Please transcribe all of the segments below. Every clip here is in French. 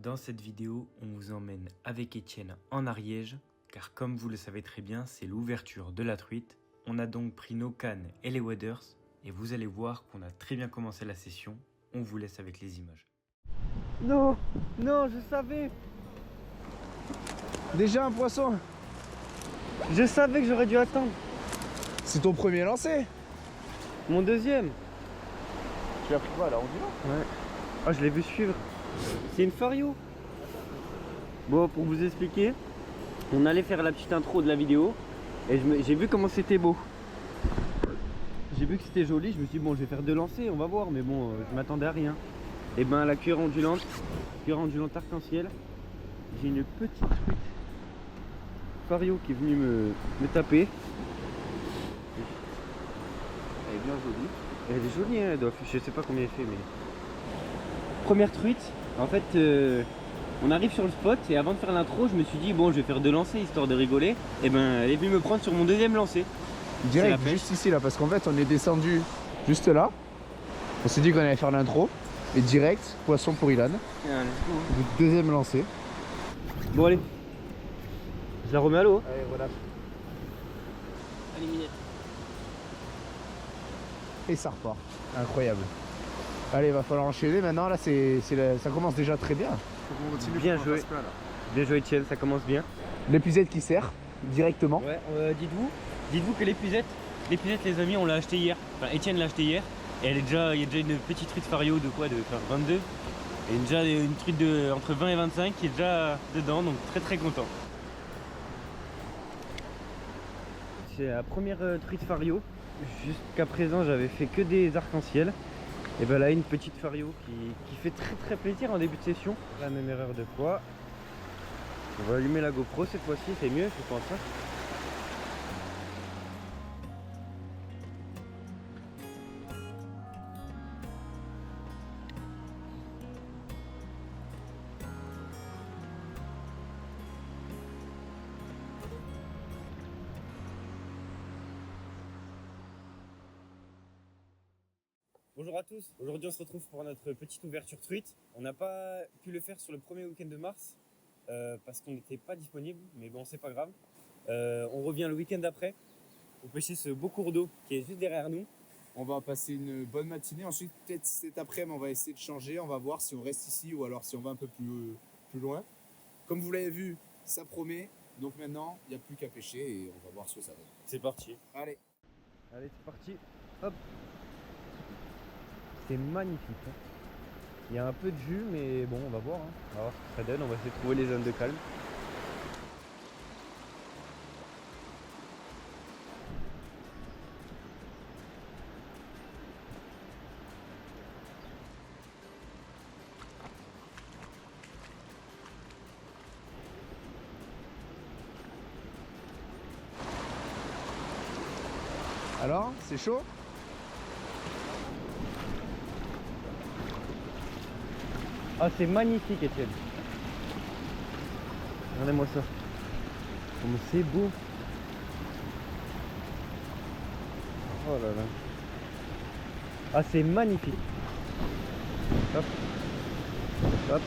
Dans cette vidéo, on vous emmène avec Étienne en Ariège, car comme vous le savez très bien, c'est l'ouverture de la truite. On a donc pris nos cannes et les waders, et vous allez voir qu'on a très bien commencé la session. On vous laisse avec les images. Non, non, je savais. Déjà un poisson. Je savais que j'aurais dû attendre. C'est ton premier lancé. Mon deuxième. Tu as pris quoi là, ondulant? Ouais. Ah, je l'ai vu suivre. C'est une fario. Bon, pour vous expliquer, on allait faire la petite intro de la vidéo et j'ai vu comment c'était beau. J'ai vu que c'était joli, je me suis dit bon, je vais faire 2 lancers, on va voir, mais bon, je m'attendais à rien. Et ben la cuillère ondulante arc-en-ciel, j'ai une petite truite fario qui est venue me taper. Elle est bien jolie. Elle est jolie, hein, elle doit, je sais pas combien elle fait, mais... Première truite, en fait, on arrive sur le spot et avant de faire l'intro, je me suis dit bon, je vais faire 2 lancers histoire de rigoler. Et ben, elle est venue me prendre sur mon deuxième lancer. Direct, juste ici là, parce qu'en fait on est descendu juste là. On s'est dit qu'on allait faire l'intro. Et direct, poisson pour Ilan. Deuxième lancé. Bon allez, je la remets à l'eau. Allez, voilà. Allez Minette. Et ça repart. Incroyable. Allez, va falloir enchaîner maintenant. Là, ça commence déjà très bien. Bien joué. Bien joué Etienne, ça commence bien. L'épuisette qui sert directement. Ouais, dites-vous que l'épuisette les amis, on l'a acheté hier. Enfin, Etienne l'a acheté hier. Et il y a déjà une petite truite fario de quoi, de 22. Et déjà une truite de entre 20 et 25 qui est déjà dedans, donc très content. C'est la première truite fario. Jusqu'à présent, j'avais fait que des arcs-en-ciel. Et ben là, une petite fario qui fait très plaisir en début de session. La même erreur de fois. On va allumer la GoPro cette fois-ci, c'est mieux, je pense. Hein. Bonjour à tous, aujourd'hui on se retrouve pour notre petite ouverture truite. On n'a pas pu le faire sur le premier week-end de mars parce qu'on n'était pas disponible, mais bon c'est pas grave. On revient le week-end d'après pour pêcher ce beau cours d'eau qui est juste derrière nous. On va passer une bonne matinée. Ensuite, peut-être cet après-midi, on va essayer de changer. On va voir si on reste ici ou alors si on va un peu plus loin. Comme vous l'avez vu, ça promet. Donc maintenant, il n'y a plus qu'à pêcher et on va voir ce que ça donne. C'est parti. Allez. Allez, c'est parti. Hop. C'est magnifique. Hein. Il y a un peu de jus, mais bon, on va voir. Hein. On va voir ce que ça donne. On va essayer de trouver les zones de calme. Alors, c'est chaud? Ah, c'est magnifique, Étienne. Regardez-moi ça. Comment c'est beau. Oh là là. Ah, c'est magnifique. Hop. Hop.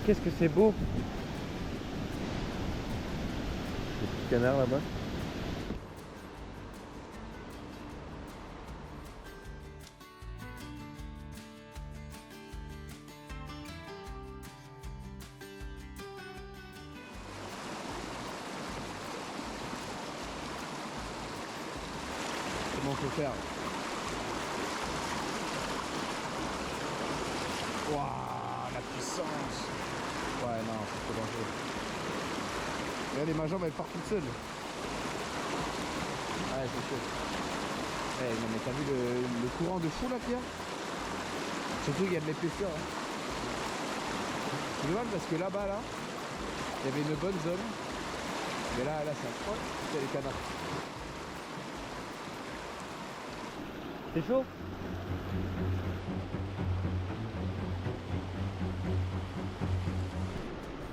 Qu'est-ce que c'est beau. Le petit canard là-bas. Comment on peut faire? Waouh, la puissance! Ouais, non, c'est trop dangereux. Regardez, ma jambe elle part toute seule. Ouais, c'est chaud. Ouais, non, mais t'as vu le courant de fou là qu'il y a? Surtout qu'il y a de l'épaisseur. Hein. C'est dommage parce que là-bas, là, il y avait une bonne zone. Mais là, ça croit, c'est les canards. C'est chaud?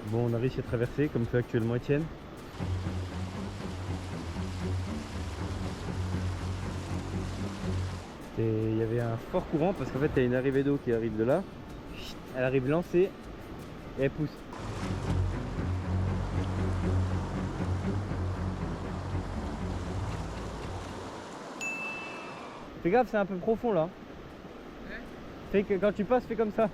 Bon, on a réussi à traverser comme fait actuellement Étienne. Et il y avait un fort courant parce qu'en fait il y a une arrivée d'eau qui arrive de là. Elle arrive lancée et elle pousse. Fais gaffe, c'est un peu profond là. Fais que quand tu passes, fais comme ça.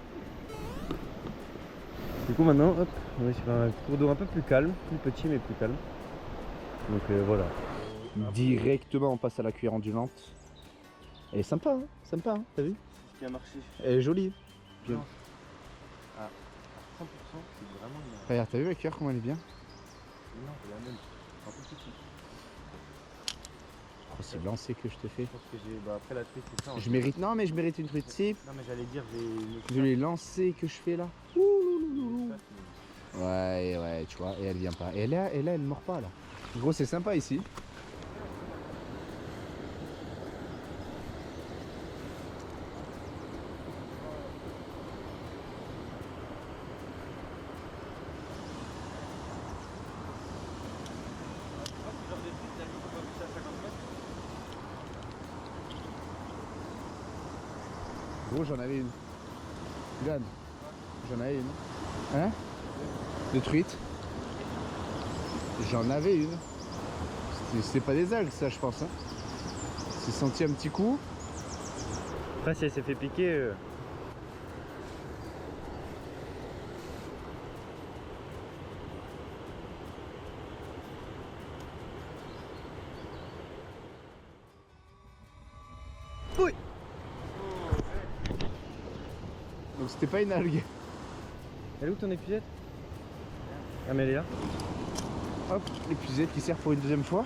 Du coup maintenant, hop, on est sur un cours d'eau un peu plus calme, plus petit mais plus calme. Donc voilà. Directement, on passe à la cuillère ondulante. Elle est sympa, hein, sympa, hein, t'as vu? C'est ce qui a marché. Elle est jolie. Non. À 100%, c'est vraiment une... Regarde, t'as vu la cuillère comment elle est bien? Non, c'est la même. Un peu petit. Oh, c'est le lancer que je te fais. Je pense que j'ai... Bah après la truite, c'est ça. Je mérite... Non mais je mérite une truite, si. Non mais j'allais dire, Je les lancers que je fais là. Ouais, ouais, tu vois, et elle vient pas. Et là, elle mord pas là. Gros, c'est sympa ici. Gros, j'en avais une. Regarde. J'en avais une. Hein? De truite. J'en avais une. C'était pas des algues, ça, je pense. Hein. C'est senti un petit coup. Après, si elle s'est fait piquer. Oui. Donc c'était pas une algue. Elle est où ton épuisette? Ah mais elle est là. Hop, l'épuisette qui sert pour une deuxième fois.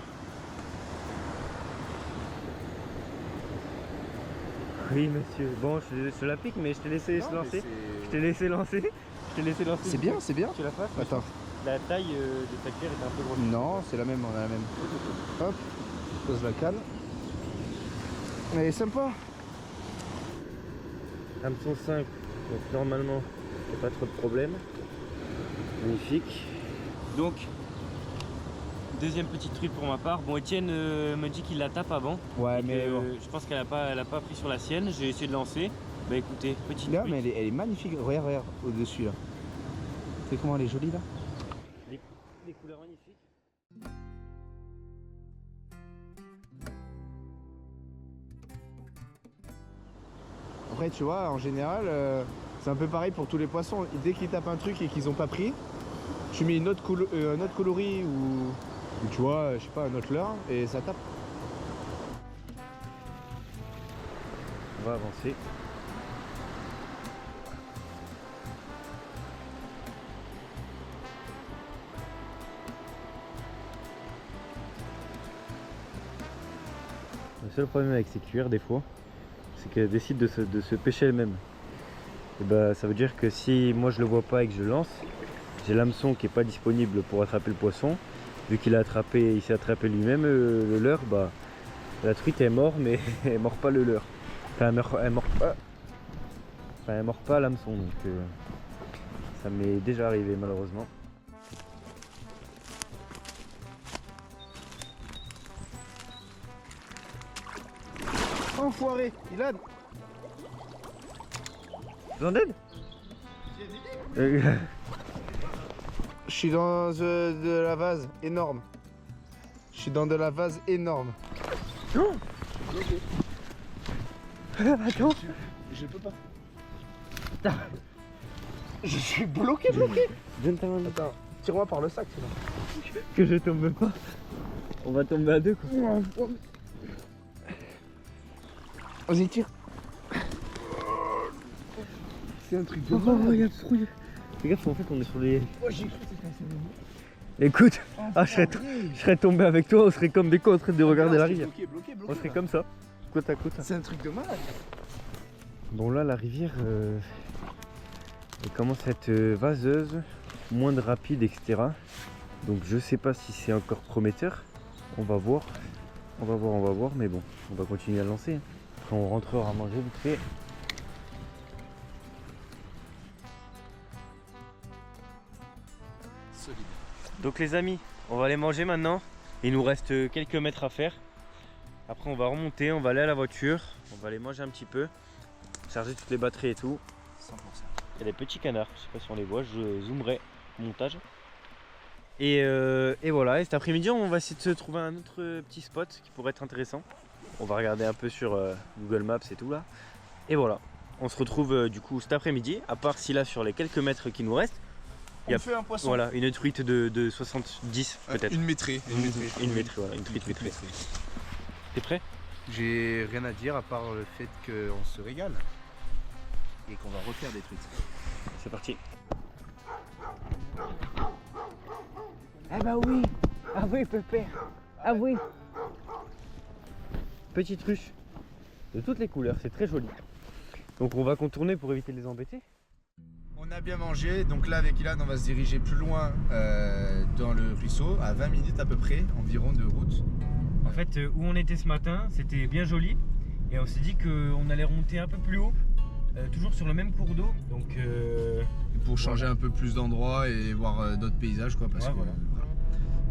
Oui monsieur. Bon, je te la pique mais je t'ai laissé se lancer. Je t'ai laissé lancer. Je t'ai laissé lancer. C'est bien, c'est bien. Tu la fasses. Attends. La taille de ta cuillère était un peu grosse. Non, c'est la même, on a la même. Hop, je pose la cale. Elle est sympa. Hameçon 5, donc normalement il n'y a pas trop de problème. Magnifique. Donc, deuxième petite truite pour ma part. Bon, Étienne me dit qu'il la tape avant. Ouais, mais je pense qu'elle a pas pris sur la sienne. J'ai essayé de lancer. Bah écoutez, petite là, truite. mais elle est magnifique. Regarde, regarde au-dessus là. Tu sais comment elle est jolie là? Les couleurs magnifiques. Après, tu vois, en général, c'est un peu pareil pour tous les poissons. Dès qu'ils tapent un truc et qu'ils n'ont pas pris, tu mets un autre coloris ou tu vois, je sais pas, un autre leurre et ça tape. On va avancer. Le seul problème avec ces cuillères des fois, c'est qu'elles décident de se pêcher elles-mêmes. Et bah, ça veut dire que si moi je le vois pas et que je lance, j'ai l'hameçon qui est pas disponible pour attraper le poisson. Vu qu'il a attrapé, il s'est attrapé lui-même le leurre, bah la truite est morte mais elle mord pas le leurre. Enfin elle mord pas l'hameçon, donc ça m'est déjà arrivé malheureusement. Enfoiré, Ilan. Besoin d'aide? Je suis dans de la vase énorme. Je suis dans de la vase énorme. Non. Attends. Je peux pas. Je suis bloqué. Donne ta main. Attends, tire-moi par le sac sinon. Que je tombe pas. On va tomber à deux quoi. Vas-y, tire. C'est un truc de Oh, regarde ce trouille. Fais gaffe, en fait on est sur les... Oh, j'ai cru que c'était Écoute, je serais tombé avec toi, on serait comme des cons en train de regarder la rivière. Bloqué, On serait comme ça, côte à côte. C'est un truc de malade. Bon là la rivière, Elle commence à être vaseuse, moins de rapide, etc. Donc je sais pas si c'est encore prometteur. On va voir. On va voir, mais bon, on va continuer à lancer. Après on rentrera à manger vite fait. Solide. Donc les amis, on va aller manger maintenant. Il nous reste quelques mètres à faire. Après on va remonter, on va aller à la voiture. On va aller manger un petit peu. Charger toutes les batteries et tout. 100%. Il y a des petits canards, je sais pas si on les voit, je zoomerai au montage. Et voilà, et cet après-midi on va essayer de se trouver un autre petit spot qui pourrait être intéressant. On va regarder un peu sur Google Maps et tout là. Et voilà, on se retrouve du coup cet après-midi, à part si là sur les quelques mètres qui nous restent, il y a fait un poisson. voilà, une truite de 70 peut-être. Une métrée. Une métrée, voilà, une truite métrée. T'es prêt? J'ai rien à dire à part le fait qu'on se régale et qu'on va refaire des truites. C'est parti. Ah bah oui. Ah oui, Pépé. Ah oui. Petite ruche de toutes les couleurs, c'est très joli. Donc on va contourner pour éviter de les embêter. On a bien mangé, donc là avec Ilan on va se diriger plus loin dans le ruisseau, à 20 minutes à peu près environ de route. En fait, où on était ce matin, c'était bien joli. Et on s'est dit qu'on allait remonter un peu plus haut, toujours sur le même cours d'eau. Donc, Pour changer un peu plus d'endroits et voir d'autres paysages quoi. Parce Ouais, que voilà. voilà.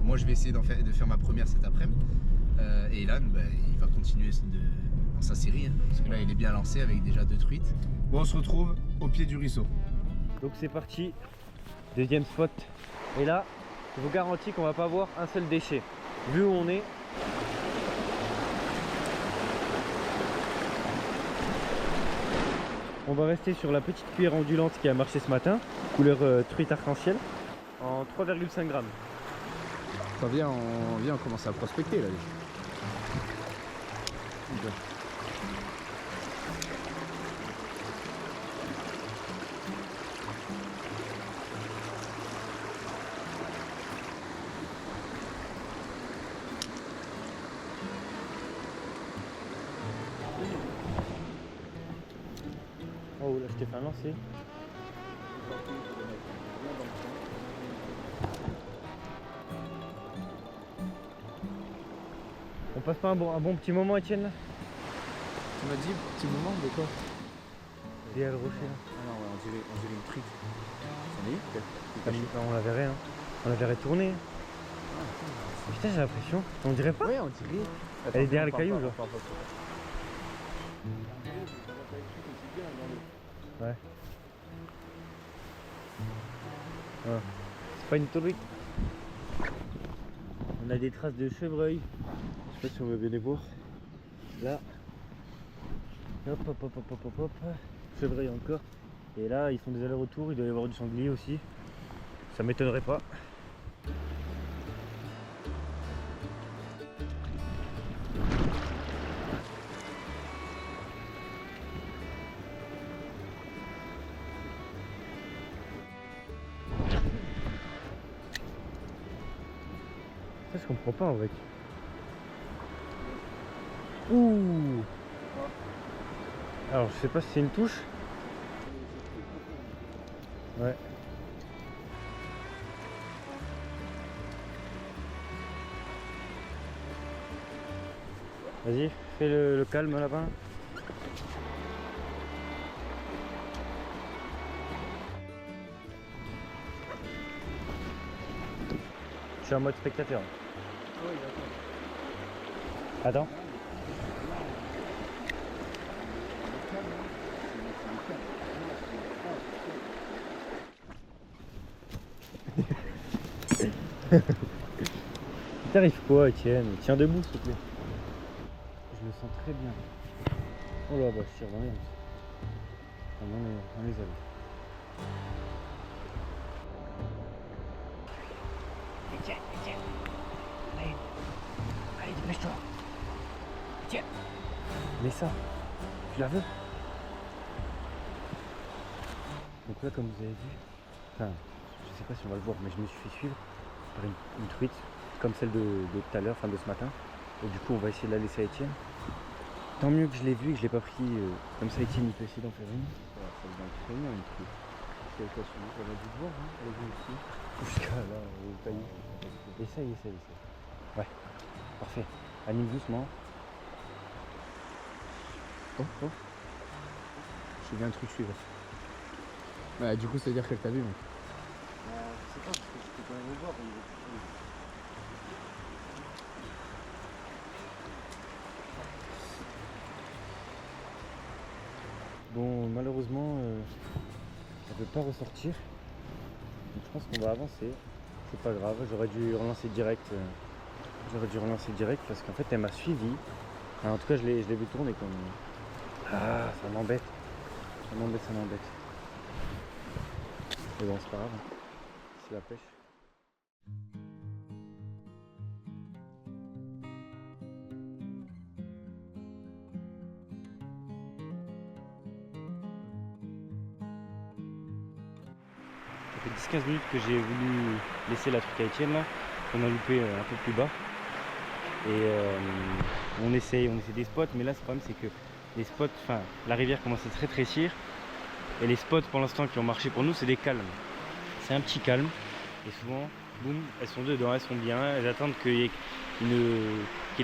Moi je vais essayer de faire ma première cet après-midi. Et Ilan il va continuer dans sa série, hein, parce que là il est bien lancé avec déjà 2 truites. Bon on se retrouve au pied du ruisseau. donc c'est parti. Deuxième spot. Et là, je vous garantis qu'on va pas voir un seul déchet. Vu où on est. On va rester sur la petite cuillère ondulante qui a marché ce matin, couleur truite arc-en-ciel, en 3,5 grammes. Ça vient, on commence à prospecter là. Oh là, je t'ai fait un lancer. On passe pas un bon petit moment, Étienne là? Tu m'as dit petit moment de quoi? Derrière le rocher là. Ah non, ouais, on dirait une truite. Ah, on la verrait, hein. On la verrait tourner. Putain, j'ai l'impression. On dirait pas? Ouais, on dirait. Elle est derrière le caillou, genre. Ouais. Ah, c'est pas une truite. On a des traces de chevreuil. Je sais pas si on va bien les voir. Là. Hop, hop, hop, hop, hop, hop, hop. Chevreuil encore. Et là, ils font des allers-retours. Il doit y avoir du sanglier aussi. Ça m'étonnerait pas. Ça, je comprends pas en vrai. Ouh. Alors, je sais pas si c'est une touche. Ouais. Vas-y, fais le calme là-bas. Je suis en mode spectateur. Attends. T'arrives quoi, Étienne? Tiens debout, s'il te plaît. Je me sens très bien. Oh là, bah, je tire dans les hanches. Enfin, dans les ailes. Etienne. Allez, dépêche-toi. Etienne. Mais ça, tu la veux? Donc là, comme vous avez vu, enfin, je sais pas si on va le voir, mais je me suis fait suivre par une truite, comme celle de tout à l'heure, enfin de ce matin. Et du coup, on va essayer de la laisser à Étienne. Tant mieux que je l'ai vu et que je l'ai pas pris. Comme ça, Étienne, il peut essayer d'en faire une. Ça va très bien une truite. qu'elle t'a suivi. On a dû te voir, hein, elle est venue ici. Jusqu'à là, au caillou. Essaye. Ouais, parfait. Anime doucement. Oh. J'ai vu un truc suivre. Ouais, du coup, ça veut dire qu'elle t'a vu, mec. Je sais pas, parce que je peux quand même le voir. Bon, malheureusement, elle ne peut pas ressortir. Donc je pense qu'on va avancer. C'est pas grave, j'aurais dû relancer direct. Parce qu'en fait, elle m'a suivi. Enfin, en tout cas, je l'ai vu tourner comme. Ah, ça m'embête. Ça m'embête. Mais bon, c'est pas grave. C'est la pêche. Ça fait 10-15 minutes que j'ai voulu laisser la truc à Étienne là, qu'on a loupé un peu plus bas. Et on essaie des spots, mais là le problème c'est que les spots, enfin la rivière commence à se rétrécir. Et les spots pour l'instant qui ont marché pour nous c'est des calmes. C'est un petit calme. Et souvent, boum, elles sont dedans, elles sont bien, elles attendent qu'il y ait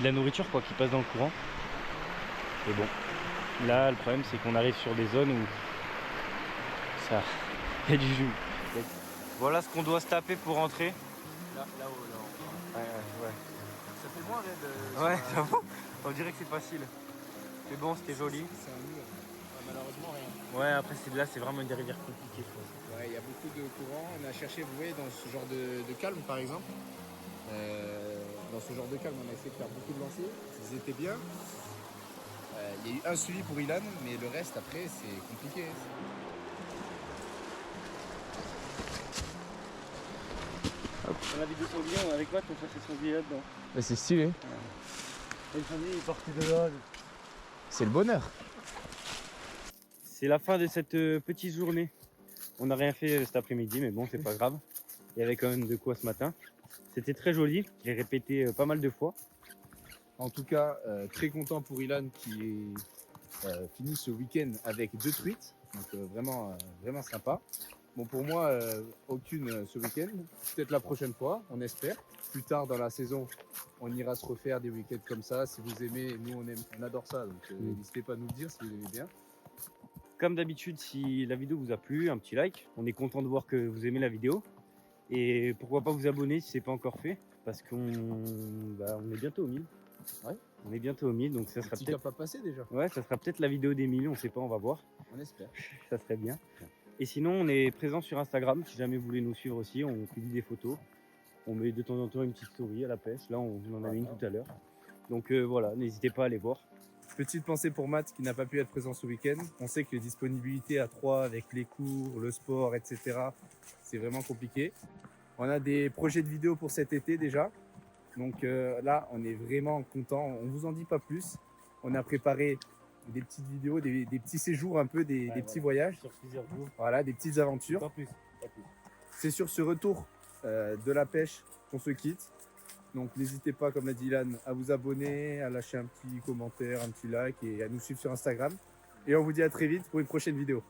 de la nourriture quoi, qui passe dans le courant. Et bon, là le problème c'est qu'on arrive sur des zones où ça il y a du jus. Voilà ce qu'on doit se taper pour rentrer. Là-haut. Ouais. Ça fait moins raide. Ouais, j'avoue. On dirait que c'est facile. Mais bon, c'était joli. C'est un mur. Malheureusement, rien. Ouais, après là, c'est vraiment une des rivières compliquées, je pense. Ouais, il y a beaucoup de courants. On a cherché, vous voyez, dans ce genre de calme, par exemple. Dans ce genre de calme, on a essayé de faire beaucoup de lancers. Ils étaient bien. Il y a eu un suivi pour Ilan, mais le reste, après, c'est compliqué. Dans la vidéo sanglier, avec moi, on cherchait son sanglier là-dedans. C'est stylé. Et le sanglier, il est parti de là. C'est le bonheur. C'est la fin de cette petite journée. On n'a rien fait cet après-midi, mais bon, c'est pas grave. Il y avait quand même de quoi ce matin. C'était très joli. J'ai répété pas mal de fois. En tout cas, très content pour Ilan qui finit ce week-end avec 2 truites. Donc vraiment sympa. Bon, pour moi, aucune ce week-end. Peut-être la prochaine fois, on espère. Plus tard dans la saison, on ira se refaire des week-ends comme ça. Si vous aimez, nous on adore ça. Donc n'hésitez pas à nous le dire si vous aimez bien. Comme d'habitude, si la vidéo vous a plu, un petit like. On est content de voir que vous aimez la vidéo. Et pourquoi pas vous abonner si ce n'est pas encore fait. Parce qu'on est bientôt au 1000. Ouais. On est bientôt au 1000, donc ça sera Petit peut-être. cap à passer déjà. Ouais, ça sera peut-être la vidéo des 1000, on sait pas, on va voir. On espère. Ça serait bien. Et sinon, on est présent sur Instagram. Si jamais vous voulez nous suivre aussi, on publie des photos. On met de temps en temps une petite story à la pêche. Là, on en a une tout à l'heure. Donc voilà, n'hésitez pas à aller voir. Petite pensée pour Matt qui n'a pas pu être présent ce week-end. On sait que les disponibilités à 3 avec les cours, le sport, etc., c'est vraiment compliqué. On a des projets de vidéos pour cet été déjà. Donc là, on est vraiment content. On vous en dit pas plus. On a préparé des petites vidéos, des petits séjours un peu, des petits voyages. Sur plusieurs jours. Voilà, des petites aventures. Pas plus. C'est sur ce retour de la pêche qu'on se quitte. Donc n'hésitez pas, comme l'a dit Ilan, à vous abonner, à lâcher un petit commentaire, un petit like et à nous suivre sur Instagram. Et on vous dit à très vite pour une prochaine vidéo.